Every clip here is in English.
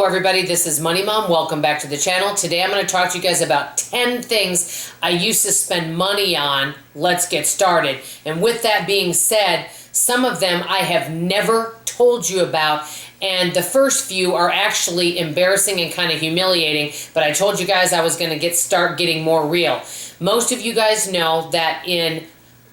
everybody, this is Money Mom. Welcome back to the channel. Today I'm going to talk to you guys about 10 things I used to spend money on. Let's get started. And with that being said, some of them I have never told you about, and the first few are actually embarrassing and kind of humiliating, but I told you guys I was going to start getting more real. Most of you guys know that in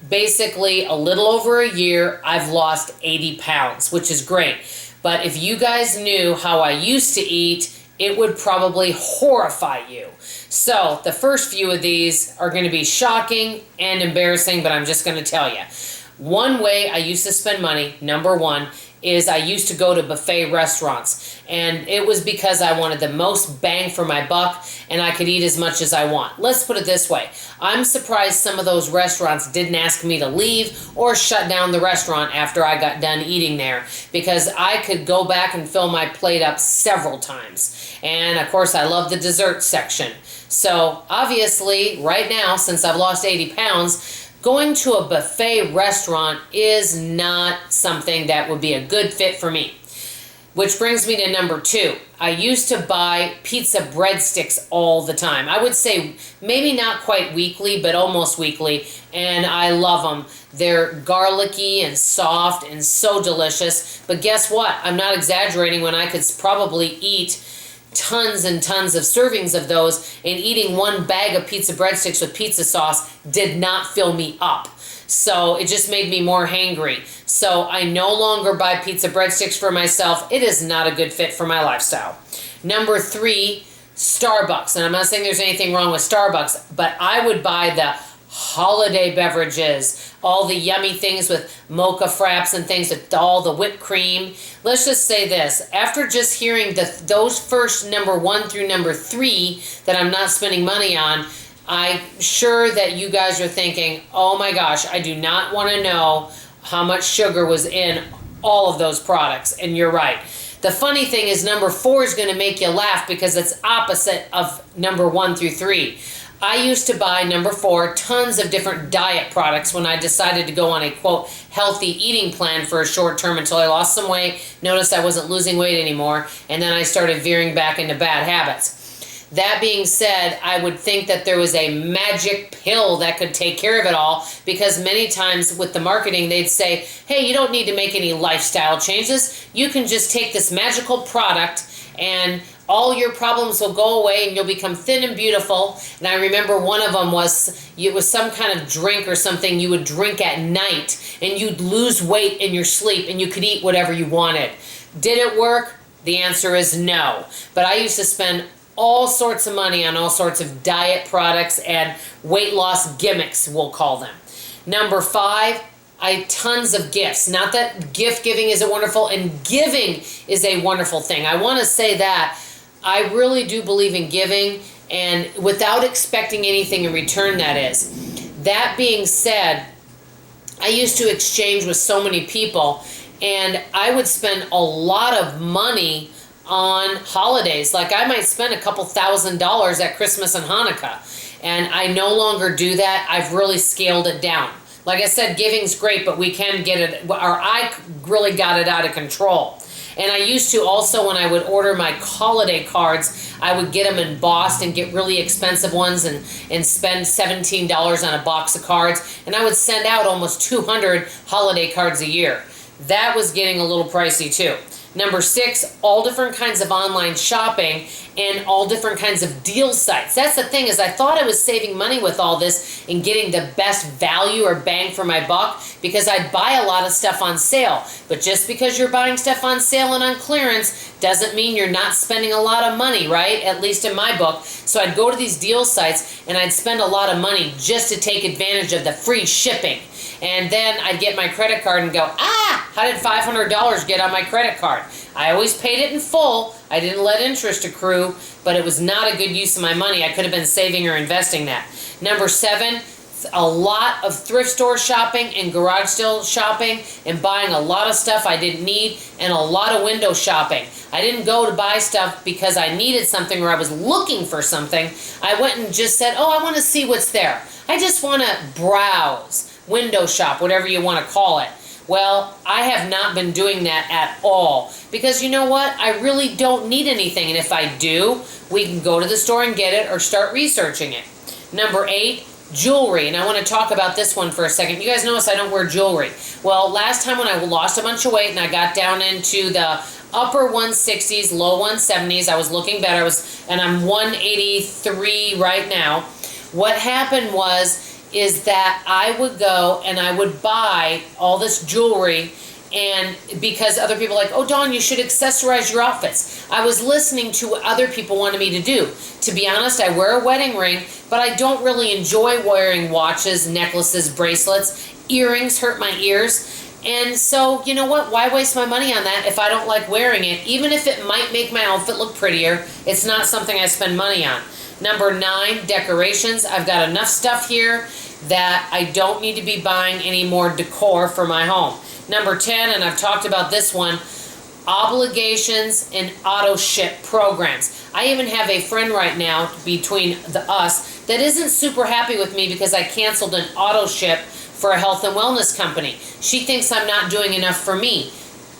basically a little over a year, I've lost 80 pounds, which is great. But if you guys knew how I used to eat, it would probably horrify you. So the first few of these are going to be shocking and embarrassing, but I'm just going to tell you. One way I used to spend money, number one, is I used to go to buffet restaurants, and it was because I wanted the most bang for my buck and I could eat as much as I want. Let's put it this way. I'm surprised some of those restaurants didn't ask me to leave or shut down the restaurant after I got done eating there, because I could go back and fill my plate up several times. And of course I love the dessert section. So obviously right now, since I've lost 80 pounds, going to a buffet restaurant is not something that would be a good fit for me. Which brings me to number two. I used to buy pizza breadsticks all the time. I would say maybe not quite weekly, but almost weekly, and I love them. They're garlicky and soft and so delicious. But guess what? I'm not exaggerating when I could probably eat tons and tons of servings of those, and eating one bag of pizza breadsticks with pizza sauce did not fill me up. So it just made me more hangry. So I no longer buy pizza breadsticks for myself. It is not a good fit for my lifestyle. Number three, Starbucks. And I'm not saying there's anything wrong with Starbucks, but I would buy the holiday beverages, all the yummy things with mocha fraps and things with all the whipped cream. Let's just say this, after just hearing those first number one through number three that I'm not spending money on, I'm sure that you guys are thinking, oh my gosh, I do not want to know how much sugar was in all of those products. And you're right. The funny thing is number four is going to make you laugh because it's opposite of number one through three. I used to buy, number four, tons of different diet products when I decided to go on a, quote, healthy eating plan for a short term until I lost some weight, noticed I wasn't losing weight anymore, and then I started veering back into bad habits. That being said, I would think that there was a magic pill that could take care of it all, because many times with the marketing they'd say, hey, you don't need to make any lifestyle changes. You can just take this magical product and all your problems will go away and you'll become thin and beautiful. And I remember one of them was, it was some kind of drink or something you would drink at night and you'd lose weight in your sleep and you could eat whatever you wanted. Did it work? The answer is no. But I used to spend all sorts of money on all sorts of diet products and weight loss gimmicks, we'll call them. Number five, tons of gifts. Not that gift giving isn't wonderful, and giving is a wonderful thing. I want to say that I really do believe in giving, and without expecting anything in return, that is. That being said, I used to exchange with so many people, and I would spend a lot of money on holidays. Like I might spend a couple $1,000s at Christmas and Hanukkah, and I no longer do that. I've really scaled it down. Like I said, giving's great, but we can get it, or I really got it out of control. And I used to also, when I would order my holiday cards, I would get them embossed and get really expensive ones and spend $17 on a box of cards. And I would send out almost 200 holiday cards a year. That was getting a little pricey too. Number six, all different kinds of online shopping and all different kinds of deal sites. That's the thing, is I thought I was saving money with all this and getting the best value or bang for my buck because I'd buy a lot of stuff on sale. But just because you're buying stuff on sale and on clearance doesn't mean you're not spending a lot of money, right? At least in my book. So I'd go to these deal sites and I'd spend a lot of money just to take advantage of the free shipping. And then I'd get my credit card and go, how did $500 get on my credit card? I always paid it in full. I didn't let interest accrue, but it was not a good use of my money. I could have been saving or investing that. Number seven, a lot of thrift store shopping and garage sale shopping and buying a lot of stuff I didn't need, and a lot of window shopping. I didn't go to buy stuff because I needed something or I was looking for something. I went and just said, I want to see what's there. I just want to browse, window shop, whatever you want to call it. Well, I have not been doing that at all because you know what? I really don't need anything. And if I do, we can go to the store and get it or start researching it. Number 8, jewelry. And I want to talk about this one for a second. You guys notice I don't wear jewelry. Well, last time when I lost a bunch of weight and I got down into the upper 160s, low 170s, I was looking better. And I'm 183 right now. What happened is that I would go and I would buy all this jewelry, and because other people are like, oh Dawn, you should accessorize your outfits. I was listening to what other people wanted me to do. To be honest, I wear a wedding ring, but I don't really enjoy wearing watches, necklaces, bracelets. Earrings hurt my ears. And so, you know what? Why waste my money on that if I don't like wearing it? Even if it might make my outfit look prettier, it's not something I spend money on. Number 9, decorations. I've got enough stuff here that I don't need to be buying any more decor for my home. Number 10, and I've talked about this one, obligations and auto ship programs. I even have a friend right now between us that isn't super happy with me because I canceled an auto ship for a health and wellness company. She thinks I'm not doing enough for me.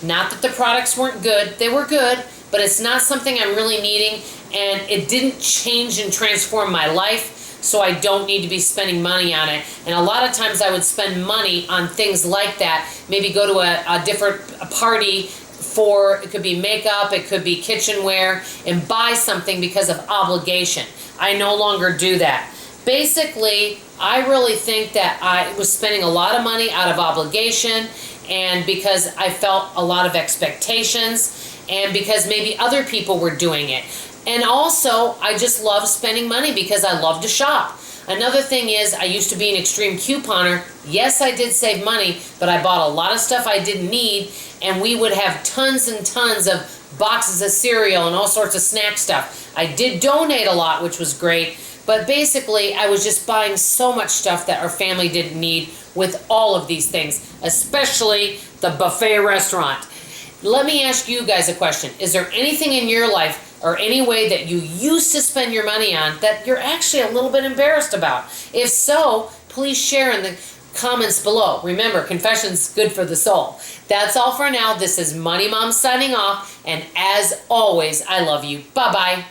Not that the products weren't good. They were good, but it's not something I'm really needing, and it didn't change and transform my life, so I don't need to be spending money on it. And a lot of times I would spend money on things like that, maybe go to a different party for, it could be makeup, it could be kitchenware, and buy something because of obligation. I no longer do that. Basically, I really think that I was spending a lot of money out of obligation, and because I felt a lot of expectations, and because maybe other people were doing it. And also, I just love spending money because I love to shop. Another thing is, I used to be an extreme couponer. Yes, I did save money, but I bought a lot of stuff I didn't need, and we would have tons and tons of boxes of cereal and all sorts of snack stuff. I did donate a lot, which was great, but basically, I was just buying so much stuff that our family didn't need with all of these things, especially the buffet restaurant. Let me ask you guys a question. Is there anything in your life or any way that you used to spend your money on that you're actually a little bit embarrassed about? If so, please share in the comments below. Remember, confession's good for the soul. That's all for now. This is Money Mom signing off, and as always, I love you. Bye-bye.